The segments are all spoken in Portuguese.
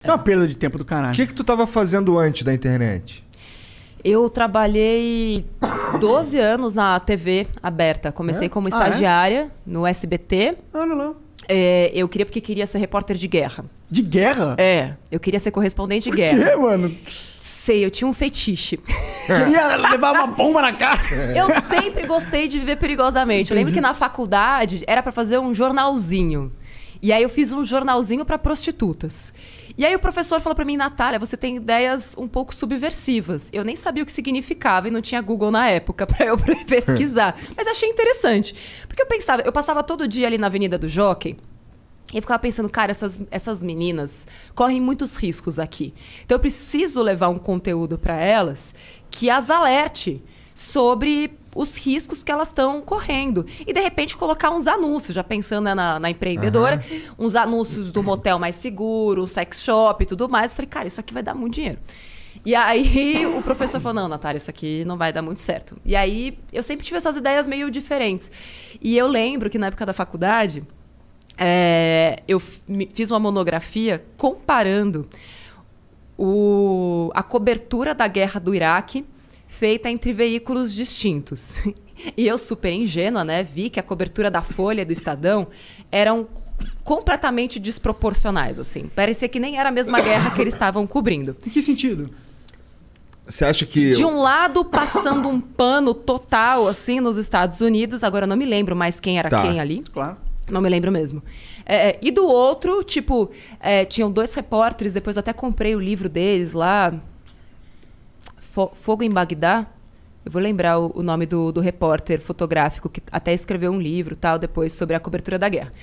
É uma perda de tempo do caralho. O que tu tava fazendo antes da internet? Eu trabalhei 12 anos na TV aberta. Comecei como estagiária no SBT. Olha lá. Eu porque queria ser repórter de guerra. De guerra? Eu queria ser correspondente de Por guerra. quê, mano? Sei, eu tinha um fetiche. Queria levar uma bomba na cara. Eu sempre gostei de viver perigosamente. Eu lembro que na faculdade era pra fazer um jornalzinho. E aí eu fiz um jornalzinho pra prostitutas. E aí o professor falou pra mim, Natália, você tem ideias um pouco subversivas. Eu nem sabia o que significava e não tinha Google na época pra eu pesquisar. Mas achei interessante. Porque eu passava todo dia ali na Avenida do Jockey. E eu ficava pensando, cara, essas meninas correm muitos riscos aqui. Então eu preciso levar um conteúdo pra elas que as alerte sobre os riscos que elas estão correndo. E, de repente, colocar uns anúncios, já pensando na empreendedora, uns anúncios do motel mais seguro, sex shop e tudo mais. Eu falei, cara, isso aqui vai dar muito dinheiro. E aí o professor falou, não, Natália, isso aqui não vai dar muito certo. E aí eu sempre tive essas ideias meio diferentes. E eu lembro que na época da faculdade, eu fiz uma monografia comparando a cobertura da guerra do Iraque feita entre veículos distintos. E eu, super ingênua, né, vi que a cobertura da Folha e do Estadão eram completamente desproporcionais, assim. Parecia que nem era a mesma guerra que eles estavam cobrindo. Em que sentido? Você acha que... De um lado, passando um pano total, assim, nos Estados Unidos. Agora, eu não me lembro mais quem era quem ali. Claro. Não me lembro mesmo. E do outro, tipo, tinham 2 repórteres, depois eu até comprei o livro deles lá... Fogo em Bagdá, eu vou lembrar o nome do repórter fotográfico que até escreveu um livro tal depois sobre a cobertura da guerra.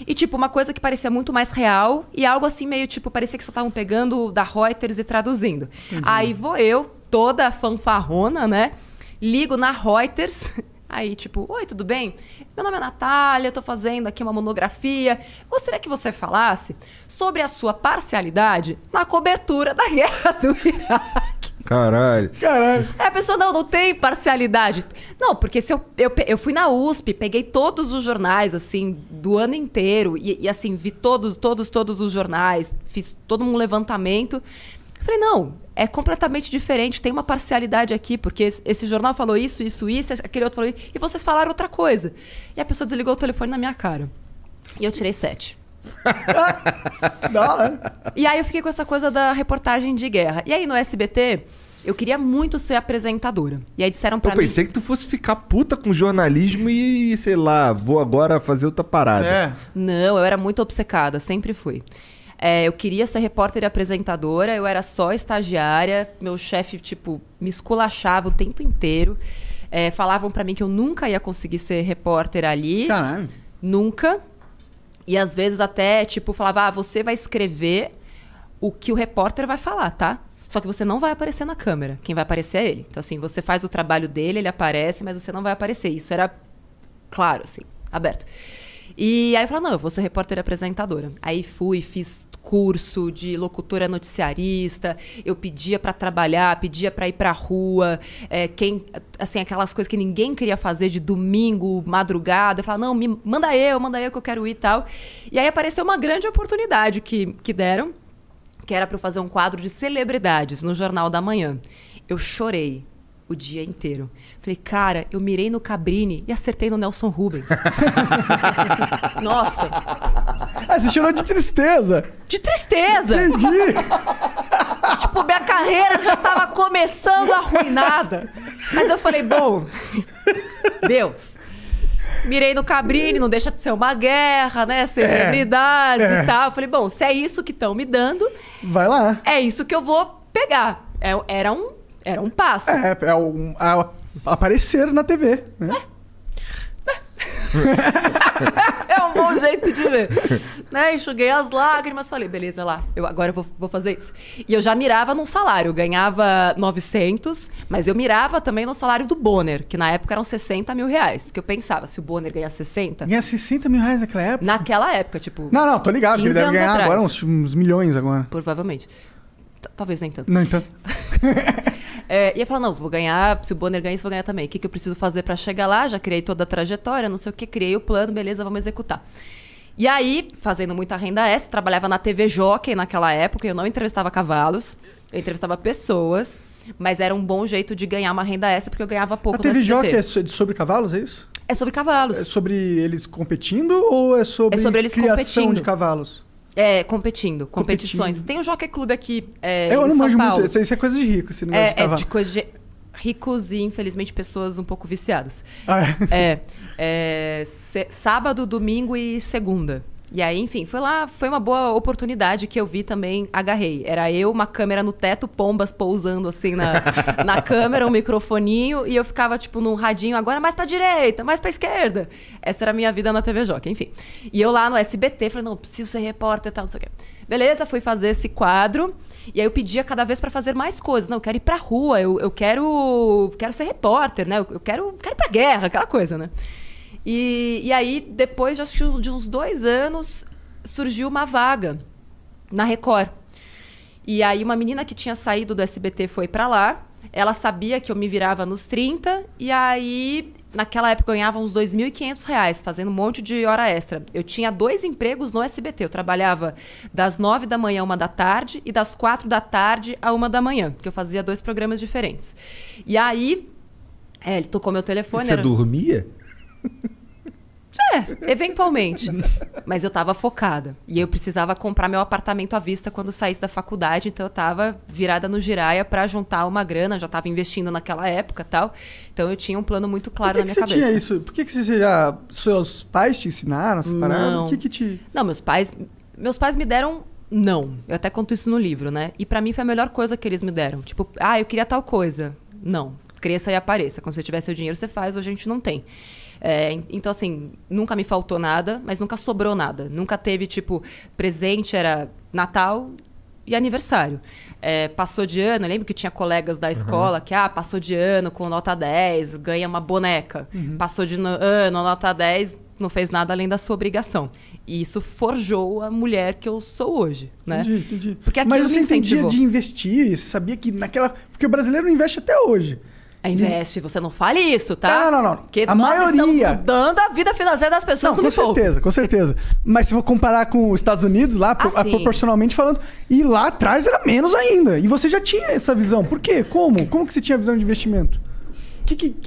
E tipo, uma coisa que parecia muito mais real e algo assim meio tipo, parecia que só estavam pegando da Reuters e traduzindo. Entendi. Aí vou eu, toda fanfarrona, né? Ligo na Reuters, aí tipo, oi, tudo bem? Meu nome é Natália, eu tô fazendo aqui uma monografia. Gostaria que você falasse sobre a sua parcialidade na cobertura da guerra do Iraque. Caralho. A pessoa não tem parcialidade. Não, porque se eu fui na USP, peguei todos os jornais, assim, do ano inteiro. E assim, vi todos os jornais. Fiz todo um levantamento. Falei, não, é completamente diferente. Tem uma parcialidade aqui, porque esse jornal falou isso, aquele outro falou isso. E vocês falaram outra coisa. E a pessoa desligou o telefone na minha cara. E eu tirei 7. E aí eu fiquei com essa coisa da reportagem de guerra. E aí no SBT, eu queria muito ser apresentadora. E aí disseram pra mim... Eu pensei que tu fosse ficar puta com jornalismo e, sei lá, vou agora fazer outra parada. Não, eu era muito obcecada, sempre fui. Eu queria ser repórter e apresentadora, eu era só estagiária. Meu chefe, tipo, me esculachava o tempo inteiro. Falavam pra mim que eu nunca ia conseguir ser repórter ali. Caralho. Nunca. E às vezes até, tipo, falava, você vai escrever o que o repórter vai falar, tá? Só que você não vai aparecer na câmera. Quem vai aparecer é ele. Então, assim, você faz o trabalho dele, ele aparece, mas você não vai aparecer. Isso era claro, assim, aberto. E aí eu falei, não, eu vou ser repórter e apresentadora. Aí fiz curso de locutora noticiarista, eu pedia pra trabalhar, pedia pra ir pra rua, assim, aquelas coisas que ninguém queria fazer de domingo, madrugada. Eu falava, não, manda eu que eu quero ir e tal. E aí apareceu uma grande oportunidade que deram, que era pra eu fazer um quadro de celebridades no Jornal da Manhã. Eu chorei o dia inteiro. Falei, cara, eu mirei no Cabrini e acertei no Nelson Rubens. Nossa. Você chorou de tristeza. De tristeza. Entendi. Tipo, minha carreira já estava começando arruinada. Mas eu falei, bom, Deus, mirei no Cabrini, não deixa de ser uma guerra, né? Celebridades e tal. Eu falei, bom, se é isso que estão me dando... Vai lá. É isso que eu vou pegar. Era um passo. Aparecer na TV, né? É um bom jeito de ver. Né? Enxuguei as lágrimas, falei, beleza, lá, agora eu vou fazer isso. E eu já mirava num salário, eu ganhava 900, mas eu mirava também no salário do Bonner, que na época eram 60 mil reais. Que eu pensava, se o Bonner ganhar 60... Ganha 60 mil reais naquela época? Naquela época, tipo... Não, tô ligado, que ele deve ganhar atrás. agora uns milhões agora. Provavelmente. Talvez nem tanto. Não, então... E eu falava, não, vou ganhar, se o Bonner ganhar isso, vou ganhar também. O que eu preciso fazer pra chegar lá? Já criei toda a trajetória, não sei o que, criei o plano, beleza, vamos executar. E aí, fazendo muita renda extra, trabalhava na TV Jockey naquela época, eu não entrevistava cavalos, eu entrevistava pessoas, mas era um bom jeito de ganhar uma renda extra, porque eu ganhava pouco A TV no SBT. Jockey é sobre cavalos, é isso? É sobre cavalos. É sobre eles competindo ou é sobre eles criação competindo. de cavalos? É, competições. Tem um Jockey Club aqui Eu em não São manjo Paulo. muito. Isso é coisa de rico, esse negócio de É cavalo. de coisa de ricos e, infelizmente, pessoas um pouco viciadas. Ah, Sábado, domingo e segunda. E aí, enfim, foi uma boa oportunidade que eu vi também, agarrei. Era eu, uma câmera no teto, pombas pousando assim na câmera, um microfoninho, e eu ficava, tipo, num radinho, agora mais pra direita, mais pra esquerda. Essa era a minha vida na TV Jockey, enfim. E eu lá no SBT, falei, não, preciso ser repórter e tal, não sei o quê. Beleza, fui fazer esse quadro, e aí eu pedia cada vez pra fazer mais coisas. Não, eu quero ir pra rua, eu quero ser repórter, né? Eu quero ir pra guerra, aquela coisa, né? E aí, depois de uns 2 anos, surgiu uma vaga na Record. E aí, uma menina que tinha saído do SBT foi pra lá. Ela sabia que eu me virava nos 30. E aí, naquela época, eu ganhava uns R$2.500 fazendo um monte de hora extra. Eu tinha 2 empregos no SBT. Eu trabalhava das 9 da manhã a 1 da tarde e das 4 da tarde a 1 da manhã, porque eu fazia 2 programas diferentes. E aí, ele tocou meu telefone. E você dormia? Eventualmente. Mas eu tava focada. E eu precisava comprar meu apartamento à vista quando saísse da faculdade. Então eu tava virada no giraia pra juntar uma grana. Já tava investindo naquela época e tal. Então eu tinha um plano muito claro na minha cabeça. Por que você tinha isso? Por que você já... Seus pais te ensinaram essa parada? Não. O que te... Não, meus pais me deram não. Eu até conto isso no livro, né? E pra mim foi a melhor coisa que eles me deram. Tipo, eu queria tal coisa. Não. Cresça e apareça. Quando você tiver seu dinheiro, você faz. Hoje a gente não tem. Então, assim, nunca me faltou nada, mas nunca sobrou nada. Nunca teve, tipo, presente era Natal e aniversário. Passou de ano, eu lembro que tinha colegas da escola que, passou de ano com nota 10, ganha uma boneca. Passou de ano, nota 10, não fez nada além da sua obrigação. E isso forjou a mulher que eu sou hoje, né? Entendi. Porque aquilo Mas você me entendia incentivou. de investir? Você sabia que naquela... Porque o brasileiro não investe até hoje. Investe, você não fale isso, tá? Não. Porque A nós estamos maioria... mudando a vida financeira das pessoas Não, no com certeza, com certeza. Mas se for comparar com os Estados Unidos, lá, sim. proporcionalmente falando, e lá atrás era menos ainda. E você já tinha essa visão. Por quê? Como? Como que você tinha a visão de investimento?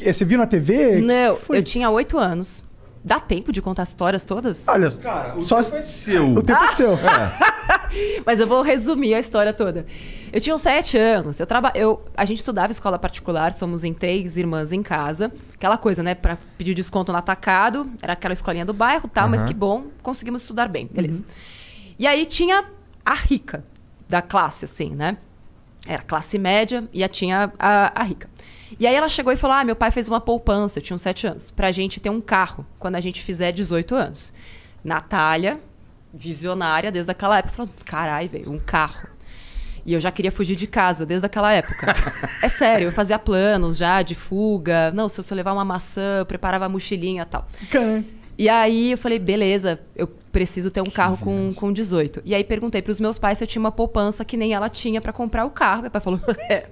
Você viu na TV? Não, Foi? eu tinha 8 anos. Dá tempo de contar as histórias todas? Olha, Cara, o só tempo é seu. o tempo é seu. Mas eu vou resumir a história toda. Eu tinha uns 7 anos. A gente estudava escola particular, somos em 3 irmãs em casa. Aquela coisa, né? Pra pedir desconto no atacado. Era aquela escolinha do bairro, tal, mas que bom, conseguimos estudar bem. Beleza. E aí tinha a rica da classe, assim, né? Era classe média e tinha a rica. E aí ela chegou e falou, meu pai fez uma poupança, eu tinha uns 7 anos, pra gente ter um carro quando a gente fizer 18 anos. Natália, visionária desde aquela época, falou, carai, velho, um carro. E eu já queria fugir de casa desde aquela época. É sério, eu fazia planos já de fuga. Não, se eu levar uma maçã, eu preparava a mochilinha e tal. Caramba. E aí eu falei, beleza, eu preciso ter um carro com 18. E aí perguntei pros meus pais se eu tinha uma poupança que nem ela tinha pra comprar o carro. Meu pai falou,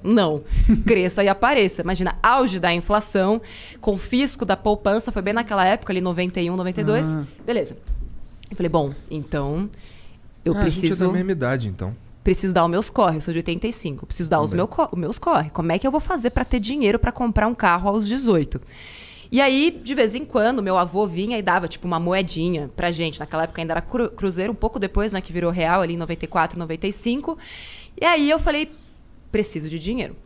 não, cresça e apareça. Imagina, auge da inflação, confisco da poupança, foi bem naquela época, ali 91, 92. Beleza. Eu falei, bom, então eu A gente é preciso... da mesma idade, então. Preciso dar os meus corre, eu sou de 85. Preciso dar os meus corre. Como é que eu vou fazer pra ter dinheiro pra comprar um carro aos 18? E aí, de vez em quando, meu avô vinha e dava, tipo, uma moedinha pra gente. Naquela época ainda era cruzeiro, um pouco depois, né, que virou real, ali em 94, 95. E aí eu falei, preciso de dinheiro.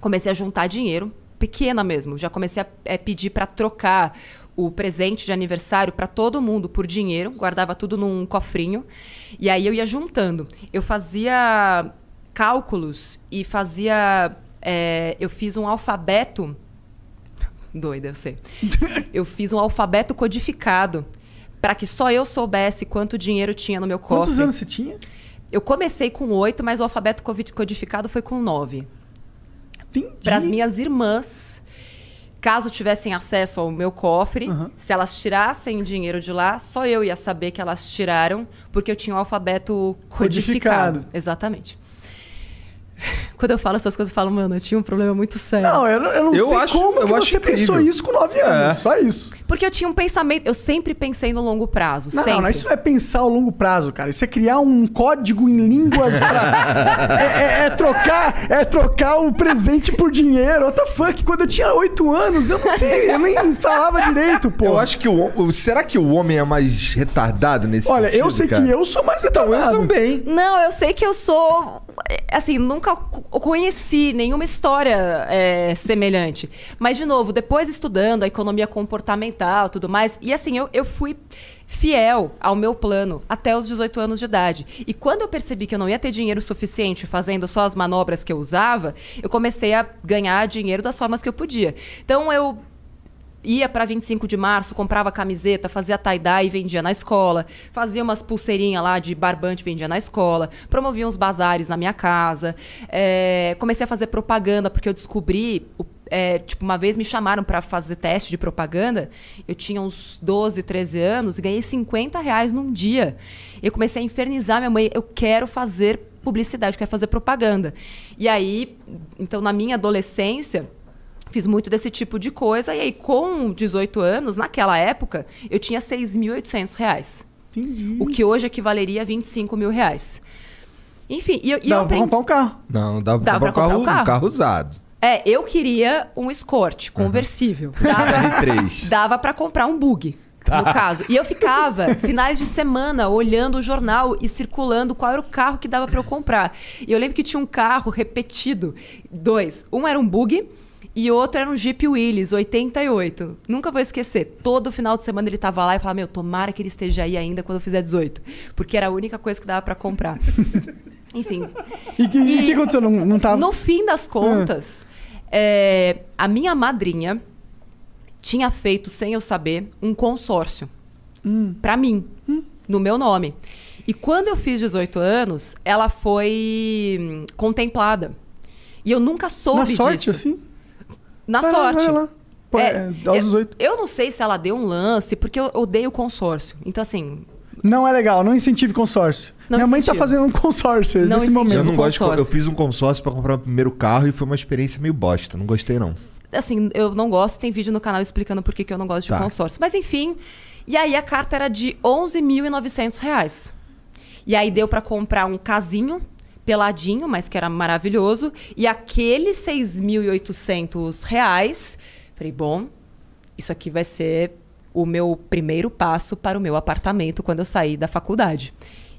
Comecei a juntar dinheiro, pequena mesmo. Já comecei a pedir pra trocar o presente de aniversário pra todo mundo por dinheiro. Guardava tudo num cofrinho. E aí eu ia juntando. Eu fazia cálculos e fazia... eu fiz um alfabeto... Doida, eu sei. Eu fiz um alfabeto codificado para que só eu soubesse quanto dinheiro tinha no meu cofre. Quantos anos você tinha? Eu comecei com 8, mas o alfabeto codificado foi com 9. Entendi. Para as minhas irmãs, caso tivessem acesso ao meu cofre, se elas tirassem dinheiro de lá, só eu ia saber que elas tiraram, porque eu tinha um alfabeto codificado. Exatamente. Quando eu falo essas coisas, eu falo, mano, eu tinha um problema muito sério. Não, eu não sei como que você pensou isso com 9 anos. Só isso. Porque eu tinha um pensamento... Eu sempre pensei no longo prazo. Não, sempre. não, isso não é pensar ao longo prazo, cara. Isso é criar um código em línguas pra... é trocar o presente por dinheiro. What the fuck? Quando eu tinha 8 anos, eu não sei. Eu nem falava direito, pô. Eu acho que será que o homem é mais retardado nesse sentido? Olha, eu sei que eu sou mais retardado. Eu também. Não, eu sei que eu sou... Assim, nunca conheci nenhuma história semelhante. Mas, de novo, depois estudando a economia comportamental e tudo mais, e assim, eu fui fiel ao meu plano até os 18 anos de idade. E quando eu percebi que eu não ia ter dinheiro suficiente fazendo só as manobras que eu usava, eu comecei a ganhar dinheiro das formas que eu podia. Então, eu ia para 25 de março, comprava camiseta, fazia tie-dye e vendia na escola, fazia umas pulseirinhas lá de barbante e vendia na escola, promovia uns bazares na minha casa, comecei a fazer propaganda porque eu descobri, tipo, uma vez me chamaram para fazer teste de propaganda, eu tinha uns 12, 13 anos e ganhei R$50 num dia. Eu comecei a infernizar minha mãe, eu quero fazer publicidade, eu quero fazer propaganda. E aí, então na minha adolescência, fiz muito desse tipo de coisa. E aí, com 18 anos, naquela época, eu tinha R$6.800. Entendi. O que hoje equivaleria a R$25 mil. Enfim, e eu Dá aprendi... pra comprar um carro. Não, dá pra comprar um carro usado. Eu queria um Escort conversível. Dava pra comprar um bug, no caso. E eu ficava finais de semana olhando o jornal e circulando qual era o carro que dava pra eu comprar. E eu lembro que tinha um carro repetido, 2. Um era um bug e outro era um Jeep Willys, 88. Nunca vou esquecer. Todo final de semana ele tava lá e falava, tomara que ele esteja aí ainda quando eu fizer 18. Porque era a única coisa que dava pra comprar. Enfim. E o que aconteceu? Não tava... No fim das contas, a minha madrinha tinha feito, sem eu saber, um consórcio. Pra mim. No meu nome. E quando eu fiz 18 anos, ela foi contemplada. E eu nunca soube disso. Na sorte, assim? Na sorte. Vai lá. Pô, aos 18. Eu não sei se ela deu um lance, porque eu odeio consórcio. Então, assim... Não é legal, não incentive consórcio. Minha mãe tá fazendo um consórcio nesse momento. Eu não gosto eu fiz um consórcio pra comprar o primeiro carro e foi uma experiência meio bosta. Não gostei, não. Assim, eu não gosto. Tem vídeo no canal explicando por que eu não gosto de consórcio. Mas, enfim... E aí, a carta era de R$11.900. E aí, deu pra comprar um casinho... peladinho, mas que era maravilhoso. E aqueles R$6.800, falei, bom, isso aqui vai ser o meu primeiro passo para o meu apartamento quando eu sair da faculdade.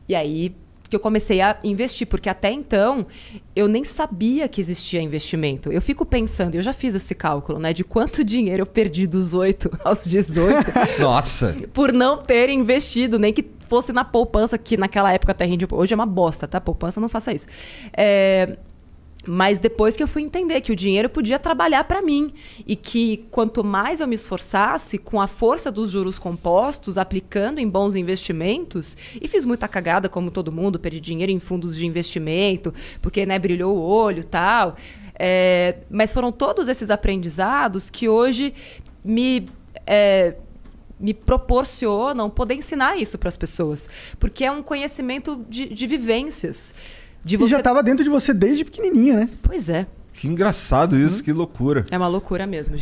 E aí que eu comecei a investir, porque até então eu nem sabia que existia investimento. Eu fico pensando, eu já fiz esse cálculo, né, de quanto dinheiro eu perdi dos 8 aos 18. Nossa! Por não ter investido, nem que fosse na poupança, que naquela época até rende... Hoje é uma bosta, tá? Poupança, não faça isso. Mas depois que eu fui entender que o dinheiro podia trabalhar para mim e que quanto mais eu me esforçasse com a força dos juros compostos, aplicando em bons investimentos, e fiz muita cagada como todo mundo, perdi dinheiro em fundos de investimento, porque, né, brilhou o olho e tal. Mas foram todos esses aprendizados que hoje me proporcionam poder ensinar isso para as pessoas. Porque é um conhecimento de vivências. E já estava dentro de você desde pequenininha, né? Pois é. Que engraçado isso, que loucura. É uma loucura mesmo, gente.